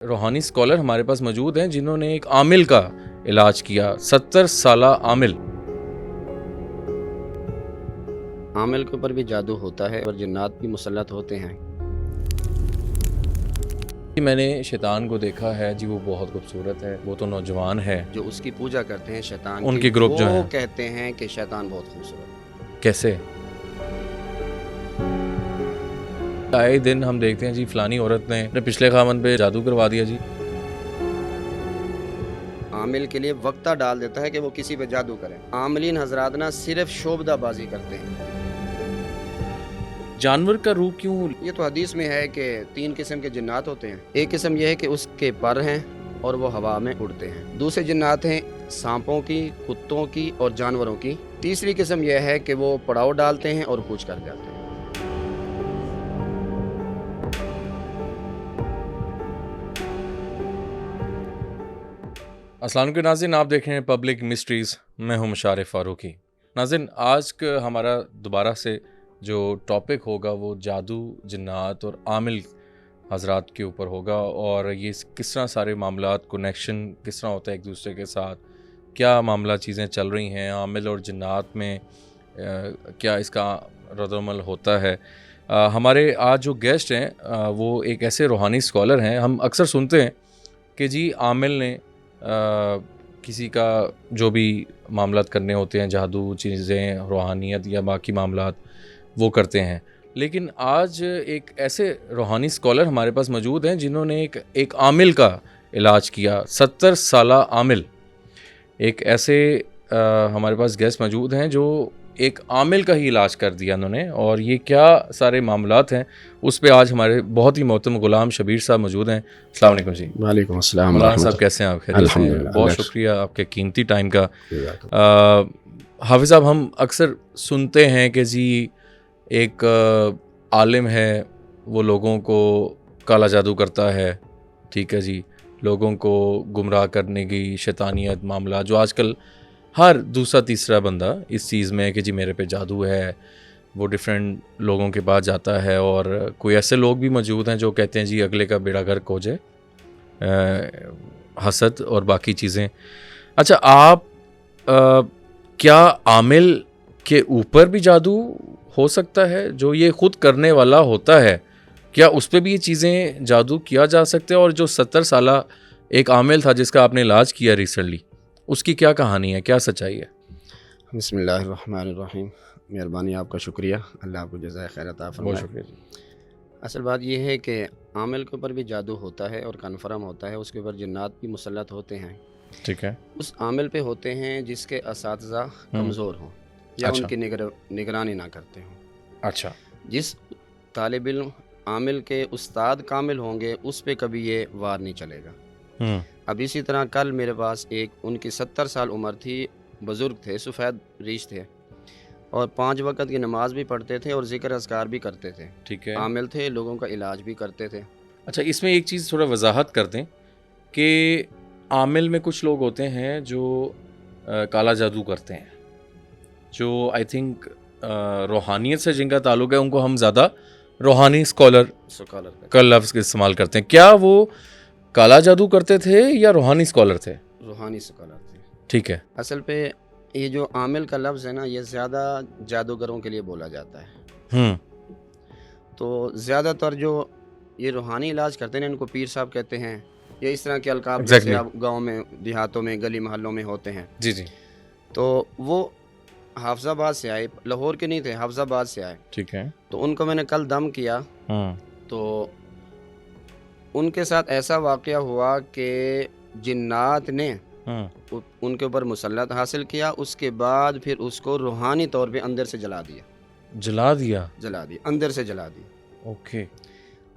روحانی اسکالر ہمارے پاس موجود ہیں جنہوں نے ایک عامل کا علاج کیا، 70 سالہ عامل۔ عامل کے اوپر بھی جادو ہوتا ہے اور جنات بھی مسلط ہوتے ہیں۔ میں نے شیطان کو دیکھا ہے جی، وہ بہت خوبصورت ہے، وہ تو نوجوان ہے۔ جو اس کی پوجا کرتے ہیں شیطان ان کے گروپ جو ہیں وہ کہتے ہیں کہ شیطان بہت خوبصورت ہے۔ کیسے؟ آئے دن ہم دیکھتے ہیں جی فلانی عورت نے اپنے پچھلے خاوند پہ جادو کروا دیا جی۔ عامل کے لیے وقتہ ڈال دیتا ہے کہ وہ کسی پہ جادو کرے۔ عاملین حضرات نہ صرف شعبدہ بازی کرتے ہیں۔ جانور کا روح کیوں؟ یہ تو حدیث میں ہے کہ 3 قسم کے جنات ہوتے ہیں۔ ایک قسم یہ ہے کہ اس کے پر ہیں اور وہ ہوا میں اڑتے ہیں۔ دوسرے جنات ہیں سانپوں کی، کتوں کی اور جانوروں کی۔ تیسری قسم یہ ہے کہ وہ پڑاؤ ڈالتے ہیں اور کوچ کر جاتے ہیں۔ السلام علیکم ناظرین، آپ دیکھ رہے ہیں پبلک مسٹریز، میں ہوں مشارف فاروقی۔ ناظرین، آج کا ہمارا دوبارہ سے جو ٹاپک ہوگا وہ جادو، جنات اور عامل حضرات کے اوپر ہوگا، اور یہ کس طرح سارے معاملات کنیکشن کس طرح ہوتا ہے ایک دوسرے کے ساتھ، کیا معاملہ چیزیں چل رہی ہیں عامل اور جنات میں، کیا اس کا رد عمل ہوتا ہے۔ ہمارے آج جو گیسٹ ہیں وہ ایک ایسے روحانی اسکالر ہیں۔ ہم اکثر سنتے ہیں کہ جی عامل نے کسی کا جو بھی معاملات کرنے ہوتے ہیں، جادو چیزیں، روحانیت یا باقی معاملات وہ کرتے ہیں، لیکن آج ایک ایسے روحانی اسکالر ہمارے پاس موجود ہیں جنہوں نے ایک عامل کا علاج کیا، 70 سالہ عامل۔ ایک ایسے ہمارے پاس گیسٹ موجود ہیں جو ایک عامل کا ہی علاج کر دیا انہوں نے، اور یہ کیا سارے معاملات ہیں اس پہ آج ہمارے بہت ہی محترم غلام شبیر صاحب موجود ہیں۔ السلام علیکم جی۔ وعلیکم السلام مولانا صاحب کیسے ہیں آپ؟ خیریت سے ہیں؟ بہت شکریہ آپ کے قیمتی ٹائم کا۔ حافظ صاحب، ہم اکثر سنتے ہیں کہ جی ایک عالم ہے، وہ لوگوں کو کالا جادو کرتا ہے، ٹھیک ہے جی، لوگوں کو گمراہ کرنے کی شیطانیت معاملہ، جو آج کل ہر دوسرا تیسرا بندہ اس چیز میں ہے کہ جی میرے پہ جادو ہے، وہ ڈیفرنٹ لوگوں کے پاس جاتا ہے، اور کوئی ایسے لوگ بھی موجود ہیں جو کہتے ہیں جی اگلے کا بیڑا گھر کو جائے، حسد اور باقی چیزیں۔ اچھا، آپ کیا عامل کے اوپر بھی جادو ہو سکتا ہے؟ جو یہ خود کرنے والا ہوتا ہے، کیا اس پہ بھی یہ چیزیں جادو کیا جا سکتے ہیں؟ اور جو 70 سالہ ایک عامل تھا جس کا آپ نے علاج کیا ریسنٹلی، اس کی کیا کہانی ہے، کیا سچائی ہے؟ بسم اللہ الرحمن الرحیم۔ مہربانی، آپ کا شکریہ، اللہ آپ کو جزائے خیر عطا فرمائے۔ بہت شکریہ جی۔ اصل بات یہ ہے کہ عامل کے اوپر بھی جادو ہوتا ہے اور کنفرم ہوتا ہے، اس کے اوپر جنات بھی مسلط ہوتے ہیں۔ ٹھیک ہے۔ اس عامل پہ ہوتے ہیں جس کے اساتذہ کمزور ہوں یا اچھا۔ ان کی نگرانی نہ کرتے ہوں۔ اچھا۔ جس طالب علم عامل کے استاد کامل ہوں گے اس پہ کبھی یہ وار نہیں چلے گا۔ اب اسی طرح کل میرے پاس ایک، ان کی 70 سال عمر تھی، بزرگ تھے، سفید ریش تھے، اور 5 وقت کی نماز بھی پڑھتے تھے اور ذکر اذکار بھی کرتے تھے۔ ٹھیک ہے۔ عامل تھے، لوگوں کا علاج بھی کرتے تھے۔ اچھا، اس میں ایک چیز تھوڑا وضاحت کر دیں کہ عامل میں کچھ لوگ ہوتے ہیں جو کالا جادو کرتے ہیں، جو آئی تھنک روحانیت سے جن کا تعلق ہے، ان کو ہم زیادہ روحانی اسکالر کا لفظ استعمال کرتے ہیں۔ کیا وہ کالا جادو کرتے تھے یا روحانی اسکالر تھے؟ روحانی اسکالر تھے۔ ٹھیک ہے۔ اصل پہ یہ جو عامل کا لفظ ہے نا، یہ زیادہ جادوگروں کے لیے بولا جاتا ہے۔ تو زیادہ تر جو یہ روحانی علاج کرتے ہیں ان کو پیر صاحب کہتے ہیں، یا اس طرح کے القاب جیسے آپ گاؤں میں، دیہاتوں میں، گلی محلوں میں ہوتے ہیں۔ جی جی۔ تو وہ حافظ آباد سے آئے، لاہور کے نہیں تھے، حافظ آباد سے آئے۔ ٹھیک ہے۔ تو ان کو میں نے کل دم کیا، تو ان کے ساتھ ایسا واقعہ ہوا کہ جنات نے ان کے اوپر مسلط حاصل کیا، اس کے بعد پھر اس کو روحانی طور پہ اندر سے جلا دیا اندر سے جلا دیا۔ اوکے۔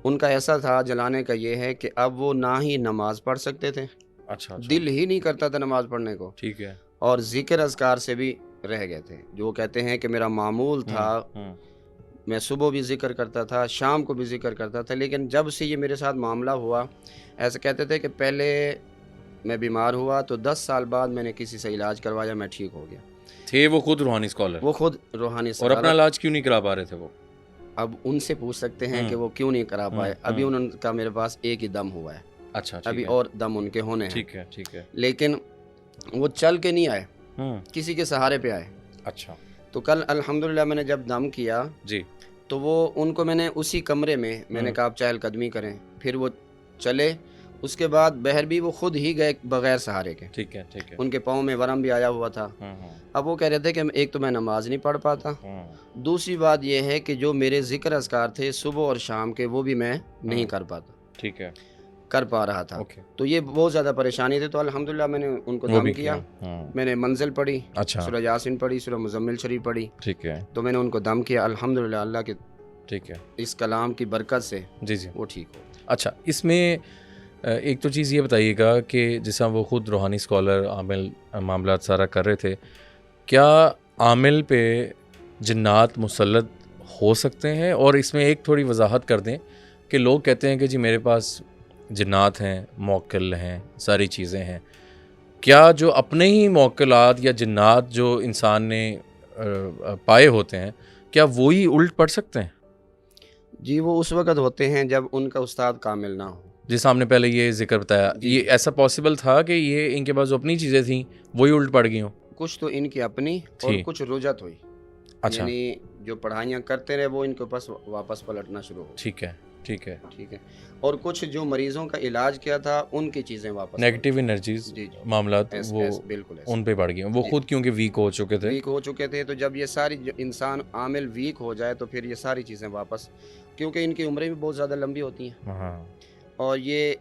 ان کا ایسا تھا جلانے کا یہ ہے کہ اب وہ نہ ہی نماز پڑھ سکتے تھے، اچھا، دل ہی نہیں کرتا تھا نماز پڑھنے کو، ٹھیک ہے، اور ذکر اذکار سے بھی رہ گئے تھے۔ جو کہتے ہیں کہ میرا معمول تھا، میں صبح بھی ذکر کرتا تھا، شام کو بھی ذکر کرتا تھا، لیکن جب سے یہ میرے ساتھ معاملہ ہوا، ایسا کہتے تھے کہ پہلے میں بیمار ہوا تو 10 سال بعد میں نے کسی سے علاج کروایا، میں ٹھیک ہو گیا۔ تھے وہ خود روحانی اسکالر؟ وہ خود روحانی اور اسکالر۔ اپنا علاج کیوں نہیں کرا پا رہے تھے وہ؟ اب ان سے پوچھ سکتے ہیں کہ وہ کیوں نہیں کرا پائے۔ ابھی ان کا میرے پاس ایک ہی دم ہوا ہے۔ اچھا ابھی اور دم ان کے ہونے ہیں، ٹھیک ہے ٹھیک ہے. لیکن وہ چل کے نہیں آئے، کسی کے سہارے پہ آئے. اچھا تو کل الحمدللہ میں نے جب دم کیا جی تو وہ ان کو میں نے اسی کمرے میں نے کہا آپ چہل قدمی کریں، پھر وہ چلے. اس کے بعد بہر بھی وہ خود ہی گئے بغیر سہارے کے. ٹھیک ہے ٹھیک ہے. ان کے پاؤں میں ورم بھی آیا ہوا تھا. اب وہ کہہ رہے تھے کہ ایک تو میں نماز نہیں پڑھ پاتا، دوسری بات یہ ہے کہ جو میرے ذکر اذکار تھے صبح اور شام کے وہ بھی میں نہیں کر پاتا، ٹھیک ہے کر پا رہا تھا. تو یہ بہت زیادہ پریشانی تھی. تو الحمدللہ میں نے ان کو دم کیا. میں نے منزل پڑھی، سورہ یاسین پڑھی، سورہ مزمل شریف پڑھی. ٹھیک ہے. تو میں نے ان کو دم کیا. الحمدللہ اللہ کے ٹھیک ہے اس کلام کی برکت سے جی جی وہ ٹھیک ہو. اچھا، اس میں ایک تو چیز یہ بتائیے گا کہ جیسا وہ خود روحانی اسکالر عامل معاملات سارا کر رہے تھے، کیا عامل پہ جنات مسلط ہو سکتے ہیں؟ اور اس میں ایک تھوڑی وضاحت کر دیں کہ لوگ کہتے ہیں کہ جی میرے پاس جنات ہیں، موکل ہیں، ساری چیزیں ہیں. کیا جو اپنے ہی موکلات یا جنات جو انسان نے پائے ہوتے ہیں، کیا وہی الٹ پڑ سکتے ہیں؟ جی وہ اس وقت ہوتے ہیں جب ان کا استاد کامل نہ ہو. جیسا ہم نے پہلے یہ ذکر بتایا، یہ ایسا پاسبل تھا کہ یہ ان کے پاس جو اپنی چیزیں تھیں وہی الٹ پڑ گئی ہوں؟ کچھ تو ان کی اپنی اور کچھ رجت ہوئی. اچھا، یعنی جو پڑھائیاں کرتے رہے وہ ان کے پاس واپس پلٹنا شروع ہو. ٹھیک ہے ٹھیک ہے ٹھیک ہے. اور کچھ جو مریضوں کا علاج کیا تھا ان کی چیزیں واپس نیگیٹو انرجیز معاملات وہ بالکل ان پہ بڑھ گئی. وہ خود کیونکہ ویک ہو چکے تھے. تو جب یہ ساری انسان عامل ویک ہو جائے تو پھر یہ ساری چیزیں واپس، کیونکہ ان کی عمریں بھی بہت زیادہ لمبی ہوتی ہیں اور یہ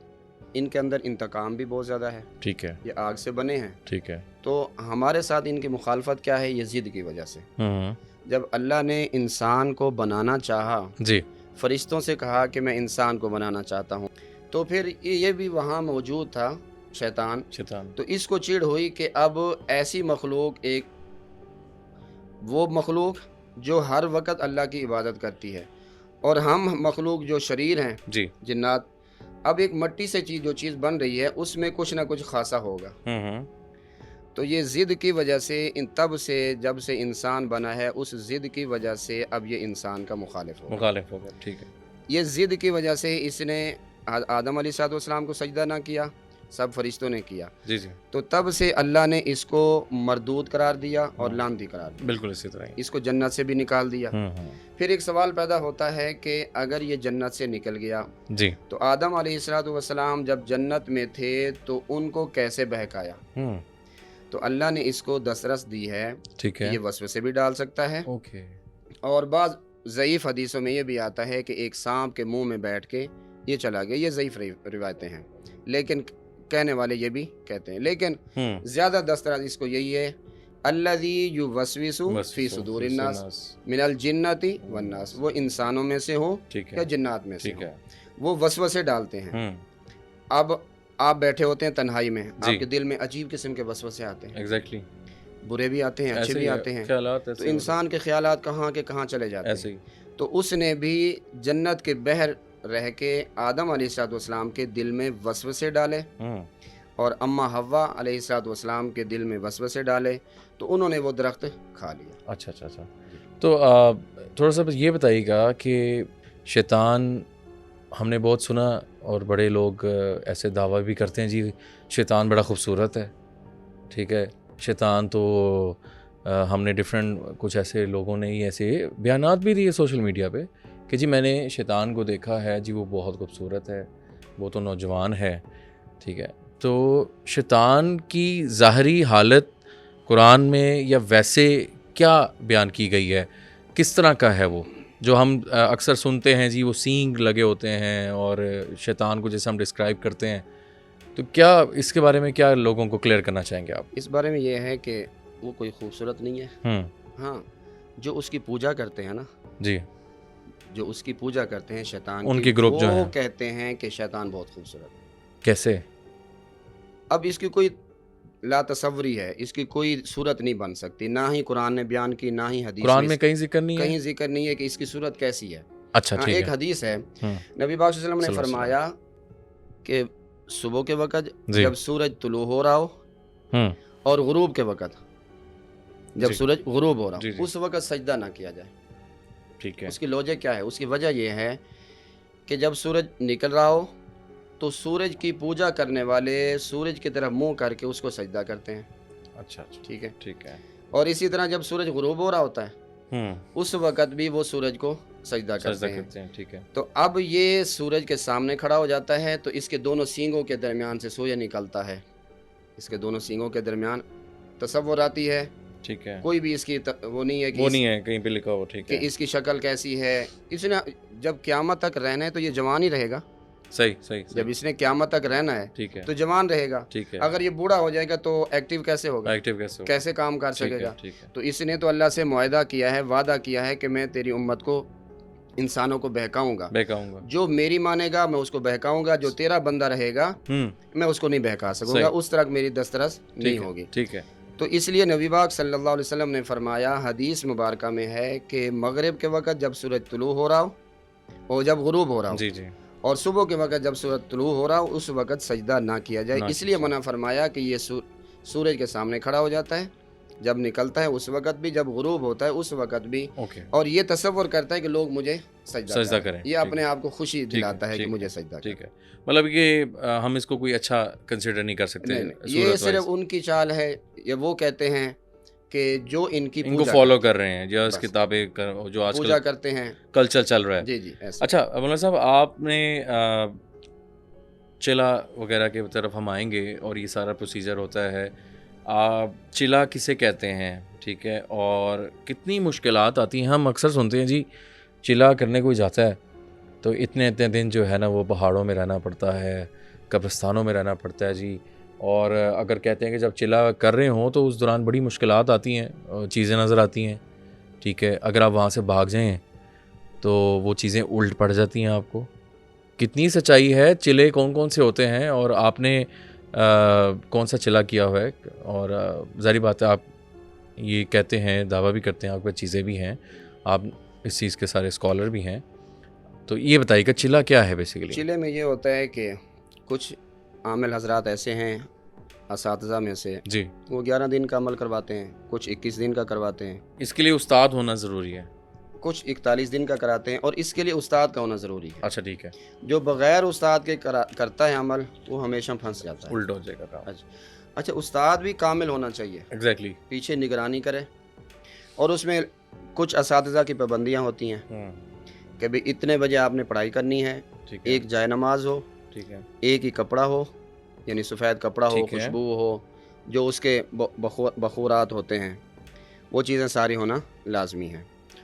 ان کے اندر انتقام بھی بہت زیادہ ہے. ٹھیک ہے. یہ آگ سے بنے ہیں. ٹھیک ہے. تو ہمارے ساتھ ان کی مخالفت کیا ہے؟ یہ ضد کی وجہ سے. جب اللہ نے انسان کو بنانا چاہا، جی فرشتوں سے کہا کہ میں انسان کو بنانا چاہتا ہوں، تو پھر یہ بھی وہاں موجود تھا شیطان. تو اس کو چڑ ہوئی کہ اب ایسی مخلوق، ایک وہ مخلوق جو ہر وقت اللہ کی عبادت کرتی ہے اور ہم مخلوق جو شریر ہیں جی جنات، اب ایک مٹی سے جو چیز بن رہی ہے اس میں کچھ نہ کچھ خاصا ہوگا. تو یہ ضد کی وجہ سے تب سے جب سے انسان بنا ہے اس ضد کی وجہ سے اب یہ انسان کا مخالف ہوگا. ٹھیک ہے. یہ ضد کی وجہ سے اس نے آدم علیہ السلام کو سجدہ نہ کیا، سب فرشتوں نے کیا. جی جی. تو تب سے اللہ نے اس کو مردود قرار دیا اور لعنتی قرار دیا. بالکل اسی طرح اس کو جنت سے بھی نکال دیا. پھر ایک سوال پیدا ہوتا ہے کہ اگر یہ جنت سے نکل گیا جی تو آدم علیہ السلام جب جنت میں تھے تو ان کو کیسے بہکایا؟ تو اللہ نے اس کو دسترس دی ہے. ٹھیک ہے. یہ وسوسے بھی ڈال سکتا ہے. اور بعض ضعیف حدیثوں میں یہ بھی آتا ہے کہ ایک سانپ کے منہ میں بیٹھ کے یہ چلا گیا. یہ ضعیف روایتیں ہیں لیکن کہنے والے یہ بھی کہتے ہیں. لیکن زیادہ دسترس اس کو یہی ہے، الذی یوسوس فی صدور الناس من الجنۃ والناس. وہ انسانوں میں سے ہو یا جنات میں سے ہو، وہ وسوسے ڈالتے ہیں. اب آپ بیٹھے ہوتے ہیں تنہائی میں، آپ کے دل میں عجیب قسم کے وسوسے آتے ہیں. ایگزیکٹلی. برے بھی آتے ہیں، اچھے بھی آتے ہیں. تو انسان کے خیالات کہاں کے کہاں چلے جاتے ہیں. تو اس نے بھی جنت کے بحر رہ کے آدم علیہ السلام کے دل میں وسوسے ڈالے اور اما حوا علیہ السلام کے دل میں وسوسے ڈالے تو انہوں نے وہ درخت کھا لیا. اچھا اچھا اچھا. تو تھوڑا سا یہ بتائیے گا کہ شیطان، ہم نے بہت سنا اور بڑے لوگ ایسے دعویٰ بھی کرتے ہیں جی شیطان بڑا خوبصورت ہے. ٹھیک ہے. شیطان تو ہم نے ڈفرینٹ کچھ ایسے لوگوں نے ہی ایسے بیانات بھی دیے سوشل میڈیا پہ کہ جی میں نے شیطان کو دیکھا ہے جی وہ بہت خوبصورت ہے، وہ تو نوجوان ہے. ٹھیک ہے. تو شیطان کی ظاہری حالت قرآن میں یا ویسے کیا بیان کی گئی ہے؟ کس طرح کا ہے وہ جو ہم اکثر سنتے ہیں جی وہ سینگ لگے ہوتے ہیں اور شیطان کو جیسے ہم ڈسکرائب کرتے ہیں؟ تو کیا اس کے بارے میں کیا لوگوں کو کلیئر کرنا چاہیں گے آپ؟ اس بارے میں یہ ہے کہ وہ کوئی خوبصورت نہیں ہے. ہاں جو اس کی پوجا کرتے ہیں نا جی، جو اس کی پوجا کرتے ہیں شیطان ان کی گروپ جو ہیں، وہ کہتے ہیں کہ شیطان بہت خوبصورت ہے. کیسے؟ اب اس کی کوئی لا تصوری ہے، اس کی کوئی صورت نہیں بن سکتی، نہ ہی قرآن نے بیان کی نہ ہی حدیث. قرآن میں کہیں ذکر نہیں ہے، کہیں ذکر نہیں ہے کہ اس کی صورت کیسی ہے. اچھا ٹھیک ہے. ایک حدیث ہے نبی پاک صلی اللہ علیہ وسلم نے فرمایا کہ صبح کے وقت جب سورج طلوع ہو رہا ہو اور غروب کے وقت جب سورج غروب ہو رہا ہو اس وقت سجدہ نہ کیا جائے. ٹھیک ہے. اس کی لوجک کیا ہے؟ اس کی وجہ یہ ہے کہ جب سورج نکل رہا ہو تو سورج کی پوجا کرنے والے سورج کی طرف منہ کر کے اس کو سجدہ کرتے ہیں. اچھا ٹھیک ہے. ٹھیک ہے. اور اسی طرح جب سورج غروب ہو رہا ہوتا ہے اس وقت بھی وہ سورج کو سجدہ کرتے ہیں. ٹھیک ہے. تو اب یہ سورج کے سامنے کھڑا ہو جاتا ہے تو اس کے دونوں سینگوں کے درمیان سے سورج نکلتا ہے. اس کے دونوں سینگوں کے درمیان تصور آتی ہے. ٹھیک ہے. کوئی بھی اس کی وہ نہیں ہے کہ وہ نہیں ہے کہیں پہ لکھا ہو. ٹھیک ہے. کہ اس کی شکل کیسی ہے. اس نے جب قیامت تک رہنا ہے تو یہ جوان ہی رہے گا. صحیح. جب اس نے قیامت تک رہنا ہے ٹھیک ہے تو جوان رہے گا. ٹھیک ہے. اگر یہ بوڑھا ہو جائے گا تو ایکٹیو کیسے ہوگا, کیسے کام کر سکے گا. ٹھیک ہے. تو اس نے تو اللہ سے معاہدہ کیا ہے, وعدہ کیا ہے کہ میں تیری امت کو انسانوں کو بہکاؤں گا. جو میری مانے گا میں اس کو بہکاؤں گا, جو تیرا بندہ رہے گا میں اس کو نہیں بہکا سکوں گا. اس طرح میری دسترس نہیں ہوگی. ٹھیک ہے. تو اس لیے نبی پاک صلی اللہ علیہ وسلم نے فرمایا, حدیث مبارکہ میں ہے کہ مغرب کے وقت جب سورج طلوع ہو رہا ہو اور جب غروب ہو رہا ہو, جی اور صبح کے وقت جب سورج طلوع ہو رہا ہو اس وقت سجدہ نہ کیا جائے. اس لیے منع فرمایا کہ یہ سورج کے سامنے کھڑا ہو جاتا ہے جب نکلتا ہے اس وقت بھی, جب غروب ہوتا ہے اس وقت بھی, اور یہ تصور کرتا ہے کہ لوگ مجھے سجدہ کریں. یہ اپنے آپ کو خوشی دلاتا ہے کہ مجھے سجدہ کریں. ٹھیک ہے. مطلب کہ ہم اس کو کوئی اچھا کنسیڈر نہیں کر سکتے. یہ صرف ان کی چال ہے. یہ وہ کہتے ہیں کہ جو ان کو فالو کر رہے ہیں, جو اس کتابیں جو آج پوجا کرتے ہیں, کلچر چل رہا ہے. جی. اچھا مولانا صاحب, آپ نے چلا وغیرہ کی طرف ہم آئیں گے اور یہ سارا پروسیجر ہوتا ہے. آپ چلا کسے کہتے ہیں, ٹھیک ہے, اور کتنی مشکلات آتی ہیں. ہم اکثر سنتے ہیں جی چلا کرنے کوئی جاتا ہے تو اتنے دن جو ہے نا وہ پہاڑوں میں رہنا پڑتا ہے, قبرستانوں میں رہنا پڑتا ہے جی. اور اگر کہتے ہیں کہ جب چلا کر رہے ہوں تو اس دوران بڑی مشکلات آتی ہیں, چیزیں نظر آتی ہیں, ٹھیک ہے. اگر آپ وہاں سے بھاگ جائیں تو وہ چیزیں الٹ پڑ جاتی ہیں. آپ کو کتنی سچائی ہے, چلے کون سے ہوتے ہیں, اور آپ نے کون سا چلا کیا ہوا ہے؟ اور ظاہری بات ہے آپ یہ کہتے ہیں, دعویٰ بھی کرتے ہیں, آپ کے پاس چیزیں بھی ہیں, آپ اس چیز کے سارے اسکالر بھی ہیں, تو یہ بتائیے کہ چلا کیا ہے بیسیکلی؟ چلے میں یہ ہوتا ہے کہ کچھ عامل حضرات ایسے ہیں اساتذہ میں سے جی, وہ 11 دن کا عمل کرواتے ہیں, کچھ 21 دن کا کرواتے ہیں. اس کے لیے استاد ہونا ضروری ہے. کچھ 41 دن کا کراتے ہیں, اور اس کے لیے استاد کا ہونا ضروری ہے. اچھا ٹھیک ہے. جو بغیر استاد کے کرتا ہے عمل وہ ہمیشہ پھنس جاتا ہے, الٹ ہو جائے گا. اچھا استاد بھی کامل ہونا چاہیے, ایگزیکٹلی, پیچھے نگرانی کرے. اور اس میں کچھ اساتذہ کی پابندیاں ہوتی ہیں کہ بھئی اتنے بجے آپ نے پڑھائی کرنی ہے, ایک جائے نماز ہو, ٹھیک ہے, ایک ہی کپڑا ہو, یعنی سفید کپڑا ہو, خوشبو ہو, جو اس کے بخورات ہوتے ہیں وہ چیزیں ساری ہونا لازمی ہیں.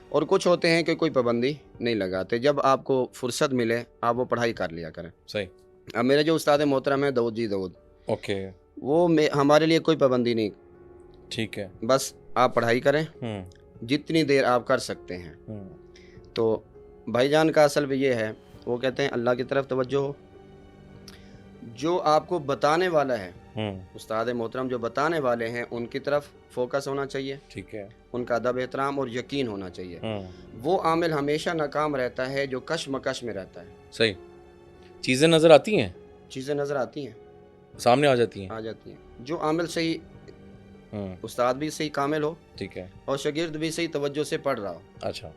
اور کچھ ہوتے ہیں کہ کوئی پابندی نہیں لگاتے, جب آپ کو فرصت ملے آپ وہ پڑھائی کر لیا کریں. صحیح. اب میرے جو استاد محترم ہیں داؤد جی داؤد, اوکے, وہ ہمارے لیے کوئی پابندی نہیں, ٹھیک ہے, بس آپ پڑھائی کریں جتنی دیر آپ کر سکتے ہیں. تو بھائی جان کا اصل بھی یہ ہے, وہ کہتے ہیں اللہ کی طرف توجہ ہو, جو آپ کو بتانے والا ہے استاد محترم جو بتانے والے ہیں ان کی طرف فوکس ہونا چاہیے, ٹھیک ہے, ان کا ادب احترام اور یقین ہونا چاہیے. وہ عامل ہمیشہ ناکام رہتا ہے جو کشمکش میں رہتا ہے. صحیح. چیزیں نظر آتی ہیں, چیزیں نظر آتی ہیں, سامنے آ جاتی ہیں. جو عامل صحیح, استاد بھی صحیح کامل ہو, ٹھیک ہے, اور شاگرد بھی صحیح توجہ سے پڑھ رہا ہو. اچھا.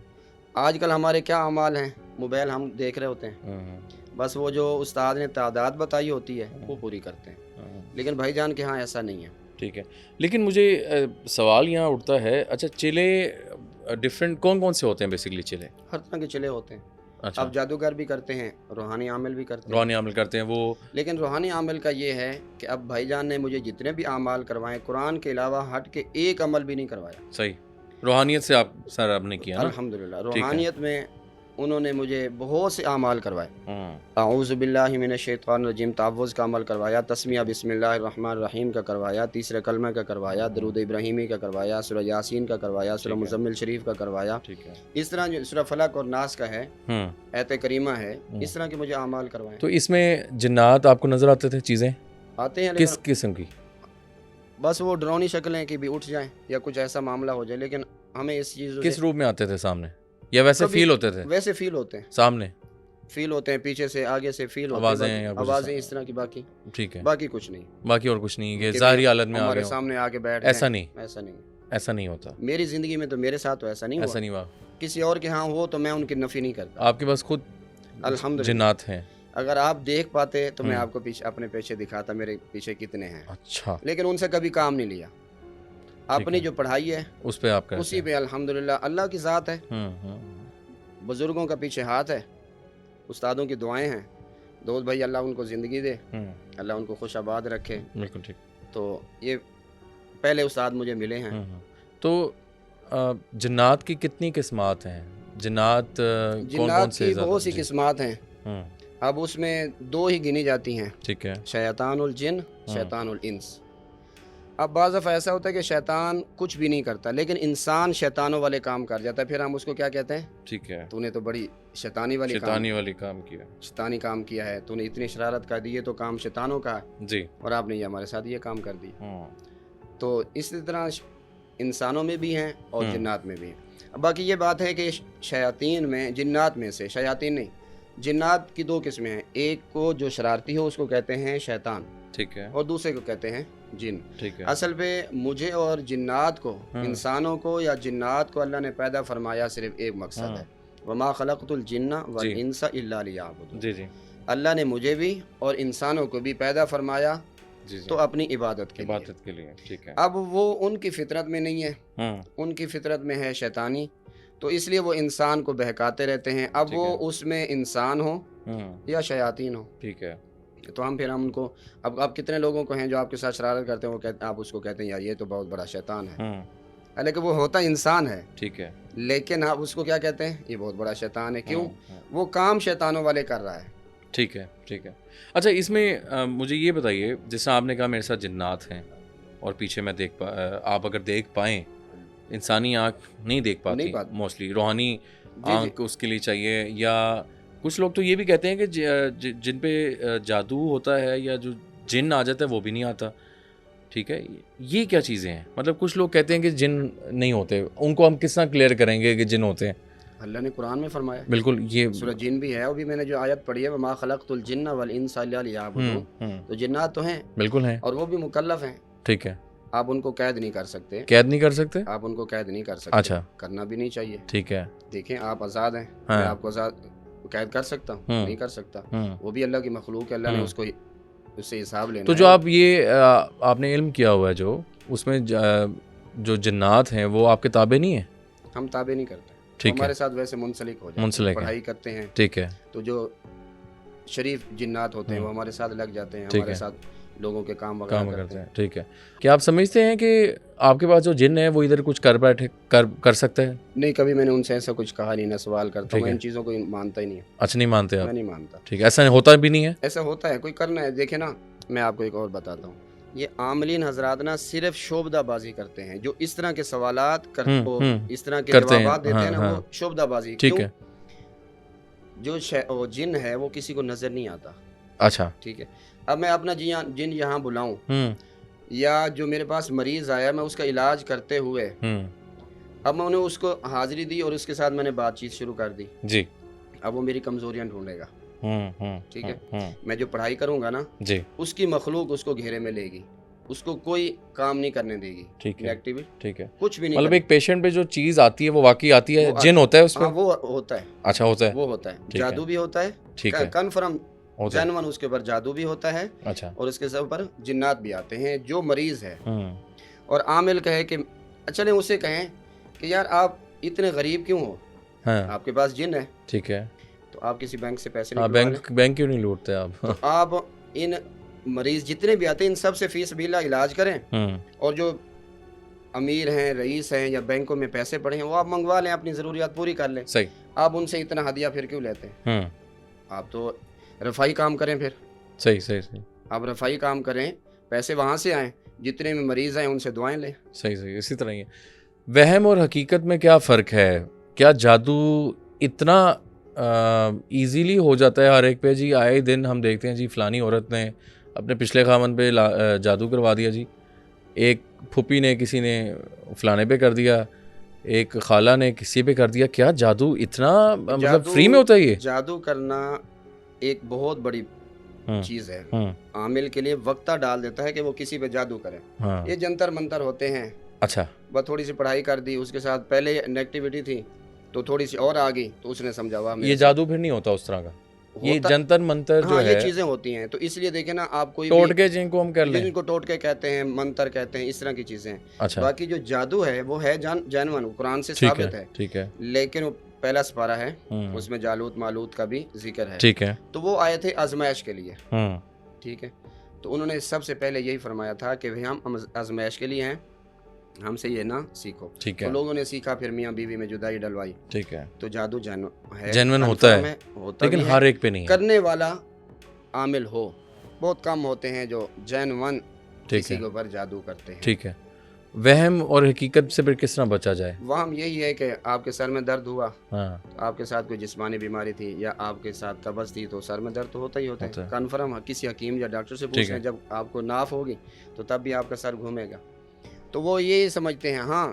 آج کل ہمارے کیا اعمال ہیں, موبائل ہم دیکھ رہے ہوتے ہیں, بس وہ جو استاد نے تعداد بتائی ہوتی ہے وہ پوری کرتے ہیں, لیکن بھائی جان کے ہاں ایسا نہیں ہے. ٹھیک ہے. لیکن مجھے سوال یہاں اٹھتا ہے, اچھا چلے ڈفرینٹ کون سے ہوتے ہیں بیسیکلی؟ چلے ہر طرح کے چلے ہوتے ہیں. اچھا. اب جادوگر بھی کرتے ہیں, روحانی عامل بھی کرتے ہیں. روحانی عامل کرتے ہیں وہ, لیکن روحانی عامل کا یہ ہے کہ اب بھائی جان نے مجھے جتنے بھی اعمال کروائے قرآن کے علاوہ ہٹ کے ایک عمل بھی نہیں کروایا. صحیح. روحانیت سے آپ نے کیا نا؟ الحمدللہ. روحانیت میں انہوں نے مجھے بہت سے اعمال کروائے. اعوذ باللہ من الشیطان الرجیم تعوذ کا عمل کروایا, تسمیہ بسم اللہ الرحمن الرحیم کا کروایا, تیسرے کلمہ کا کروایا, درود ابراہیمی کا کروایا, سورہ یاسین کا کروایا, سورہ مزمل شریف کا کروایا. اس طرح جو سورہ فلق اور ناس کا ہے, آیت کریمہ ہے, اس طرح کے مجھے اعمال کروائے. تو اس میں جنات آپ کو نظر آتے تھے؟ چیزیں آتے ہیں, کس قسم کی؟ بس وہ ڈرونی شکلیں کہ بھی اٹھ جائیں یا کچھ ایسا معاملہ ہو جائے, لیکن ہمیں اس چیز کس روپ میں آتے تھے سامنے, یا ویسے فیل ہوتے تھے؟ ویسے فیل ہوتے ہیں, سامنے فیل ہوتے ہیں, پیچھے سے آگے سے فیل ہوتے ہیں, آوازیں اس طرح کی. باقی ٹھیک ہے, باقی کچھ نہیں, باقی اور کچھ نہیں کہ ظاہری حالت میں ہمارے سامنے آ کے بیٹھ. ایسا نہیں, ایسا نہیں ہوتا. میری زندگی میں تو میرے ساتھ تو ایسا نہیں ہوا. کسی اور کے ہاں ہو تو میں ان کی نفی نہیں کرتا. آپ کے پاس خود الحمدللہ جنات ہیں؟ اگر آپ دیکھ پاتے تو میں آپ کو پیچھے اپنے پیچھے دکھاتا میرے پیچھے کتنے ہیں. اچھا. لیکن ان سے کبھی کام نہیں لیا. اپنی جو پڑھائی ہے اس پہ آپ اسی پہ الحمدللہ اللہ کی ذات ہے. بزرگوں کا پیچھے ہاتھ ہے, استادوں کی دعائیں ہیں. دوست بھائی اللہ ان کو زندگی دے, اللہ ان کو خوش آباد رکھے. بالکل ٹھیک. تو یہ پہلے استاد مجھے ملے ہیں. تو جنات کی کتنی قسمات ہیں؟ جنات جنات کی بہت سی قسمات ہیں. اب اس میں 2 ہی گنی جاتی ہیں. ٹھیک ہے. شیطان الجن, شیطان الانس. اب بعض دفعہ ایسا ہوتا ہے کہ شیطان کچھ بھی نہیں کرتا لیکن انسان شیطانوں والے کام کر جاتا ہے, پھر ہم اس کو کیا کہتے ہیں؟ ٹھیک ہے, تو نے تو بڑی شیطانی والی کام کیا, شیطانی کام کیا ہے, تو نے اتنی شرارت کر دی, یہ تو کام شیطانوں کا ہے جی, اور آپ نے یہ ہمارے ساتھ یہ کام کر دی. تو اسی طرح انسانوں میں بھی ہیں اور جنات میں بھی ہیں. باقی یہ بات ہے کہ شیاطین میں, جنات میں سے, شیاطین نہیں, جنات کی 2 قسمیں ہیں. ایک کو جو شرارتی ہو اس کو کہتے ہیں شیطان, ٹھیک ہے, اور دوسرے کو کہتے ہیں جن. ٹھیک ہے. اصل پہ مجھے اور جنات کو, انسانوں کو یا جنات کو اللہ نے پیدا فرمایا صرف ایک مقصد ہے, وما خلقت الجن والانس الا لیعبدون. جی جی, اللہ نے مجھے بھی اور انسانوں کو بھی پیدا فرمایا تو اپنی عبادت کے لیے. ٹھیک ہے. اب وہ ان کی فطرت میں نہیں ہے, ان کی فطرت میں ہے شیطانی, تو اس لیے وہ انسان کو بہکاتے رہتے ہیں. اب وہ اس میں انسان ہو یا شیاطین ہو. ٹھیک ہے. تو ہم ان کو, اب آپ کتنے لوگوں کو ہیں جو آپ کے ساتھ شرارت کرتے ہیں, وہ آپ اس کو کہتے ہیں یار یہ تو بہت بڑا شیطان ہے, لیکن وہ ہوتا انسان ہے. ٹھیک ہے. لیکن آپ اس کو کیا کہتے ہیں؟ یہ بہت بڑا شیطان ہے. کیوں؟ وہ کام شیطانوں والے کر رہا ہے. ٹھیک ہے. ٹھیک ہے. اچھا, اس میں مجھے یہ بتائیے, جیسے آپ نے کہا میرے ساتھ جنات ہیں اور پیچھے میں آپ اگر دیکھ پائیں, انسانی آنکھ نہیں دیکھ پاتی موسٹلی, روحانی آنکھ اس کے لیے چاہیے, یا کچھ لوگ تو یہ بھی کہتے ہیں کہ جن پہ جادو ہوتا ہے یا جو جن آ جاتا ہے وہ بھی نہیں آتا. ٹھیک ہے, یہ کیا چیزیں ہیں؟ مطلب کچھ لوگ کہتے ہیں کہ جن نہیں ہوتے, ان کو ہم کس طرح کلیئر کریں گے کہ جن ہوتے ہیں؟ اللہ نے قرآن میں فرمایا. بالکل, یہ سورہ جن بھی ہے, ابھی میں نے جو آیت پڑھی ہے وما خلقت الجن والانس الا لیعبدون, تو جنات تو ہیں, بالکل ہیں, اور وہ بھی مکلف ہیں. ٹھیک ہے. آپ ان کو قید نہیں کر سکتے. قید نہیں کر سکتے؟ آپ ان کو قید نہیں کر سکتے. اچھا, کرنا بھی نہیں چاہیے. ٹھیک ہے. دیکھیں آپ آزاد ہیں, میں آپ کو آزاد قید کر سکتا ہوں؟ نہیں کر سکتا. وہ بھی اللہ کی مخلوق ہے, اللہ نے اس کو اس سے حساب لینا. تو جو آپ نے علم کیا ہوا ہے, جو اس میں جو جنات ہیں وہ آپ کے تابع نہیں ہیں؟ ہم تابع نہیں کرتے. ٹھیک ہے. ہمارے ساتھ ویسے منسلک ہو جاتے ہیں, پڑھائی کرتے ہیں. ٹھیک ہے. تو جو شریف جنات ہوتے ہیں وہ ہمارے ساتھ لگ جاتے ہیں, ہمارے ساتھ لوگوں کے کام وغیرہ کرتے ہیں. ٹھیک ہے. کیا آپ سمجھتے ہیں کہ آپ کے پاس جو جن ہے وہ ادھر کچھ کر سکتا ہے؟ نہیں, کبھی میں نے ان سے ایسا کچھ کہا نہیں, نہ سوال کرتا ہوں. میں ان چیزوں کو مانتا ہی نہیں. اچھا, نہیں مانتے آپ؟ میں نہیں مانتا. ٹھیک ہے. ایسا ہوتا بھی نہیں ہے؟ ایسا ہوتا ہے, کوئی کرنا ہے. دیکھیں نا, میں آپ کو ایک اور بتاتا ہوں. یہ عاملین حضرات نا صرف شعبدہ بازی کرتے ہیں, جو اس طرح کے سوالات اس طرح کے جوابات دیتے ہیں نا, وہ شعبدہ بازی. ٹھیک ہے. جو جن ہے وہ کسی کو نظر نہیں آتا. اچھا, ٹھیک ہے. اب میں اپنا جن یہاں بلاؤں, یا جو میرے پاس مریض آیا, میں اس کا علاج کرتے ہوئے اب میں انہیں اس کو حاضری دی اور اس کے ساتھ میں نے بات چیت شروع کر دی. جی. اب وہ میری کمزوریاں ڈھونڈے گا. ٹھیک ہے. میں جو پڑھائی کروں گا نا, اس کی مخلوق اس کو گھیرے میں لے گی, اس کو کوئی کام نہیں کرنے دے گی. ٹھیک ہے. ٹھیک ہے. کچھ بھی نہیں. مطلب ایک پیشنٹ پہ جو چیز آتی ہے وہ واقعی آتی ہے, جن ہوتا ہے اس میں؟ وہ ہوتا ہے. اچھا, ہوتا ہے. وہ ہوتا ہے. جادو بھی ہوتا ہے. ٹھیک ہے. کنفرم جنون اس کے اوپر جادو بھی ہوتا ہے. اچھا. اور اس کے اوپر جنات بھی آتے ہیں. جو مریض ہے اور عامل کہے کہ چلیں اسے کہیں کہ یار آپ اتنے غریب کیوں ہو, آپ کے پاس جن ہے. ٹھیک ہے. تو آپ کسی بینک سے پیسے نہیں, بینک کیوں نہیں لوٹتے آپ؟ آپ ان مریض جتنے بھی آتے ہیں ان سب سے فی سبیل اللہ علاج کریں, اور جو امیر ہیں, رئیس ہیں, یا بینکوں میں پیسے پڑے ہیں, وہ آپ منگوا لیں, اپنی ضروریات پوری کر لیں. صحیح. آپ ان سے اتنا ہدیہ پھر کیوں لیتے ہیں؟ آپ تو رفائی کام کریں پھر. صحیح. آپ رفائی کام کریں, پیسے وہاں سے آئیں, جتنے بھی مریض ہیں ان سے دعائیں لیں. صحیح. اسی طرح ہی وہم اور حقیقت میں کیا فرق ہے؟ کیا جادو اتنا ایزیلی ہو جاتا ہے ہر ایک پہ؟ جی آئے دن ہم دیکھتے ہیں جی فلانی عورت نے اپنے پچھلے خاوند پہ جادو کروا دیا, جی ایک پھوپھی نے کسی نے فلانے پہ کر دیا, ایک خالہ نے کسی پہ کر دیا. کیا جادو اتنا مطلب فری میں ہوتا ہے؟ یہ جادو کرنا ایک بہت بڑی چیز ہے. عامل کے لیے وقتہ ڈال دیتا ہے کہ وہ کسی پہ جادو کرے. یہ جنتر منتر ہوتے ہیں. اچھا. بس تھوڑی سی پڑھائی کر دی, اس کے ساتھ پہلے نیگیٹیوٹی تھی تو تھوڑی سی اور آ گئی, تو اس نے سمجھا ہوا. یہ جادو پھر نہیں ہوتا اس طرح کا؟ یہ جنتر منتر جو ہاں ہے یہ چیزیں ہوتی ہیں. تو اس لیے دیکھیں نا آپ کوئی ٹوٹکے جن کو ہم کر لیں, جن کو ٹوٹکے کہتے ہیں, منتر کہتے ہیں, اس طرح کی چیزیں. اچھا باقی جو جادو ہے وہ ہے جینون, قرآن سے ٹھیک ہے, ثابت ہے, ٹھیک ہے, لیکن وہ پہلا سپارہ ہے, اس میں جالوت مالوت کا بھی ذکر ہے. ٹھیک ہے, تو وہ آئے تھے آزمائش کے لیے, ٹھیک ہے. تو انہوں نے سب سے پہلے یہی فرمایا تھا کہ ہم آزمائش کے لیے ہیں, ہم سے یہ نہ سیکھو. ٹھیک تو ہے, لوگوں نے سیکھا, پھر میاں بیوی میں جدائی ڈلوائی. ٹھیک ہے. تو جادو جینون ہوتا ہے, ہوتا لیکن بھی ہے, ہر ایک پہ نہیں ہے. کرنے والا عامل ہو. بہت کم ہوتے ہیں جو جینون ٹھیک کسی ہے, کے اوپر جادو کرتے ہیں. ٹھیک ہے. وہم اور حقیقت سے پھر کس طرح بچا جائے؟ وہم یہی ہے کہ آپ کے سر میں درد ہوا, ہاں, آپ کے ساتھ کوئی جسمانی بیماری تھی, یا آپ کے ساتھ قبض تھی, تو سر میں درد تو ہوتا ہی ہوتا ہے. کنفرم کسی حکیم یا ڈاکٹر سے پوچھ لیں, جب آپ کو ناف ہوگی تو تب بھی آپ کا سر گھومے گا. تو وہ یہی سمجھتے ہیں. ہاں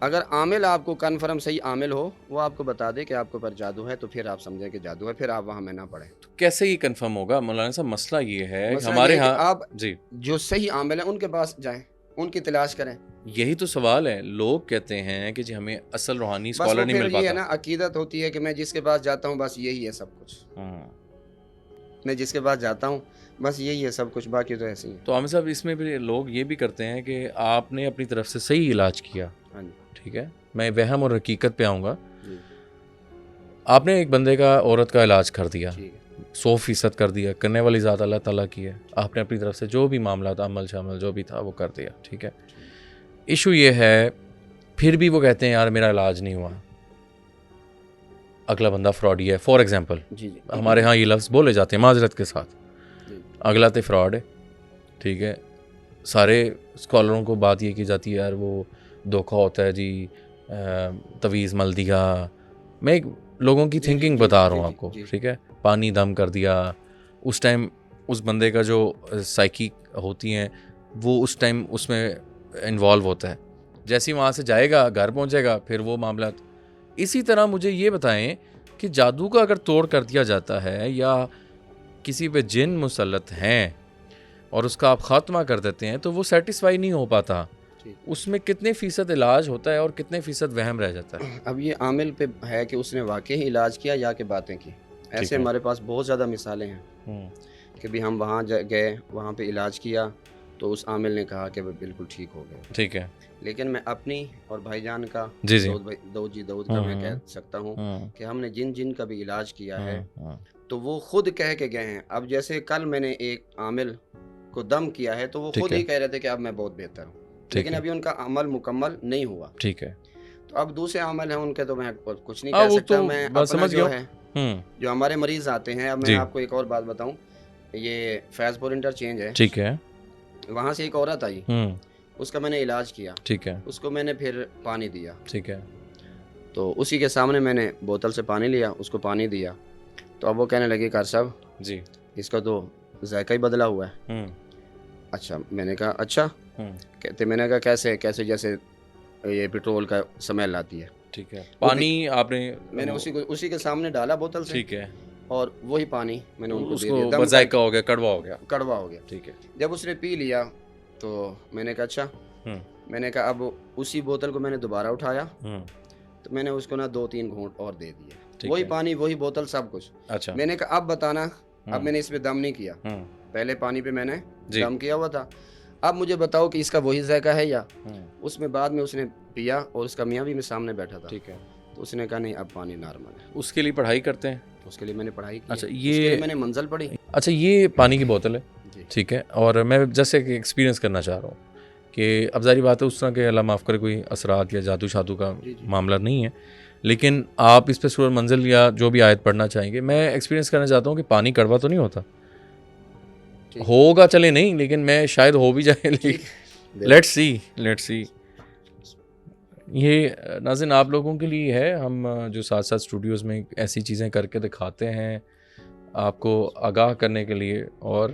اگر عامل آپ کو کنفرم صحیح عامل ہو, وہ آپ کو بتا دے کہ آپ کے اوپر جادو ہے, تو پھر آپ سمجھیں کہ جادو ہے, پھر آپ وہاں میں نہ پڑیں. کیسے یہ کنفرم ہوگا مولانا صاحب؟ مسئلہ یہ ہے مسئلہ ہمارے یہ ہے کہ ہاں آپ جی, جو صحیح عامل ہیں ان کے پاس جائیں, ان کی تلاش کریں. یہی تو سوال ہے. لوگ کہتے ہیں کہ جی ہمیں اصل روحانی بس اسکالر وہ نہیں پھر مل یہ ہے پاتا. نا, عقیدت ہوتی ہے کہ میں جس کے پاس جاتا ہوں بس یہی ہے سب کچھ, میں جس کے پاس جاتا ہوں بس یہی ہے سب کچھ, باقی تو ایسے ہی ہے. تو عامر صاحب اس میں بھی لوگ یہ بھی کرتے ہیں کہ آپ نے اپنی طرف سے صحیح علاج کیا, ٹھیک ہے, میں وہم اور حقیقت پہ آؤں گا. آپ نے ایک بندے کا, عورت کا علاج کر دیا, 100% کر دیا, کرنے والی ذات اللہ تعالیٰ کی ہے. آپ نے اپنی طرف سے جو بھی معاملات, عمل شامل جو بھی تھا وہ کر دیا, ٹھیک ہے. ایشو یہ ہے پھر بھی وہ کہتے ہیں یار میرا علاج نہیں ہوا, اگلا بندہ فراڈی ہے. فار ایگزامپل ہمارے ہاں یہ لفظ بولے جاتے ہیں معذرت کے ساتھ, اگلا تو فراڈ ہے, ٹھیک ہے. سارے اسکالروں کو بات یہ کی جاتی ہے یار وہ دھوکہ ہوتا ہے جی, تویز مل دیا. میں ایک لوگوں کی تھنکنگ بتا رہا ہوں آپ کو, ٹھیک ہے. پانی دم کر دیا, اس ٹائم اس بندے کا جو سائیکی ہوتی ہیں وہ اس ٹائم اس میں انوالو ہوتا ہے. جیسے ہی وہاں سے جائے گا, گھر پہنچے گا, پھر وہ معاملات. اسی طرح مجھے یہ بتائیں کہ جادو کا اگر توڑ کر دیا جاتا ہے, یا کسی پہ جن مسلط ہیں اور اس کا آپ خاتمہ کر دیتے ہیں, تو وہ سیٹسفائی نہیں ہو پاتا. اس میں کتنے فیصد علاج ہوتا ہے اور کتنے فیصد وہم رہ جاتا ہے؟ اب یہ عامل پہ ہے کہ اس نے واقعی علاج کیا یا کہ باتیں کی. ایسے ہمارے پاس بہت زیادہ مثالیں ہیں کہ بھی ہم وہاں گئے, وہاں پہ علاج کیا, تو اس عامل نے کہا کہ وہ بالکل ٹھیک ہو گئے, ٹھیک ہے. لیکن میں اپنی اور بھائی جان کا, داؤد کا میں کہہ سکتا ہوں کہ ہم نے جن کا بھی علاج کیا ہے تو وہ خود کہہ کے گئے ہیں. اب جیسے کل میں نے ایک عامل کو دم کیا ہے, تو وہ خود ہی کہہ رہے تھے کہ اب میں بہت بہتر ہوں, لیکن ابھی ان کا عمل مکمل نہیں ہوا, ٹھیک ہے. تو اب دوسرے عمل ہیں ان کے, تو میں کچھ نہیں کہہ سکتا. میں اپنا جو ہے, جو ہمارے مریض آتے ہیں, اب میں آپ کو ایک اور بات بتاؤں, یہ فیض پور انٹرچینج ہے, ٹھیک ہے, وہاں سے ایک عورت آئی, اس کا میں نے علاج کیا, ٹھیک ہے, اس کو میں نے پھر پانی دیا, ٹھیک ہے. تو اسی کے سامنے میں نے بوتل سے پانی لیا, اس کو پانی دیا, تو اب وہ کہنے لگی کار صاحب جی اس کا تو ذائقہ ہی بدلا ہوا ہے. اچھا, میں نے کہا اچھا, کہتے, میں نے کہا کیسے جیسے یہ پیٹرول کا سمیل آتی ہے. ٹھیک ہے. پانی آپ نے, میں نے اسی کے سامنے ڈالا بوتل سے, ٹھیک ہے, اور وہی پانی میں نے ان کو اس دے کو دیا, ذائقہ ہو گیا, کڑوا ہو گیا, ٹھیک ہے. جب اس نے پی لیا تو میں نے کہا اچھا, میں نے کہا اب اسی بوتل کو میں نے دوبارہ اٹھایا, تو میں نے اس کو نا 2-3 گھونٹ اور دے دیے, وہی پانی وہی بوتل سب کچھ. اچھا, میں نے کہا اب بتانا, اب میں نے اس پہ دم نہیں کیا, پہلے پانی پہ میں نے دم کیا ہوا تھا, اب مجھے بتاؤ کہ اس کا وہی ذائقہ ہے یا اس میں بعد میں اس نے پیا, اور اس کا میاں بھی میرے سامنے بیٹھا تھا, ٹھیک ہے. تو اس نے کہا نہیں اب پانی نارمل ہے. اس کے لیے پڑھائی کرتے ہیں, اس کے لیے میں نے پڑھائی کی. اچھا, اس کے لیے میں نے منزل پڑھی. اچھا, یہ پانی کی بوتل ہے, ٹھیک ہے, اور میں جیسے کہ ایکسپیرینس کرنا چاہ رہا ہوں کہ اب ظاہری بات ہے اس طرح کے اللہ معاف کرے کوئی اثرات یا جادو شادو کا معاملہ نہیں ہے, لیکن آپ اس پہ سورہ منزل یا جو بھی آیت پڑھنا چاہیں گے, میں ایکسپیرینس کرنا چاہتا ہوں کہ پانی کڑوا تو نہیں ہوتا ہوگا, چلے نہیں, لیکن میں شاید ہو بھی جائے, لیٹس سی. یہ ناظرین آپ لوگوں کے لیے ہے, ہم جو ساتھ ساتھ اسٹوڈیوز میں ایسی چیزیں کر کے دکھاتے ہیں آپ کو آگاہ کرنے کے لیے, اور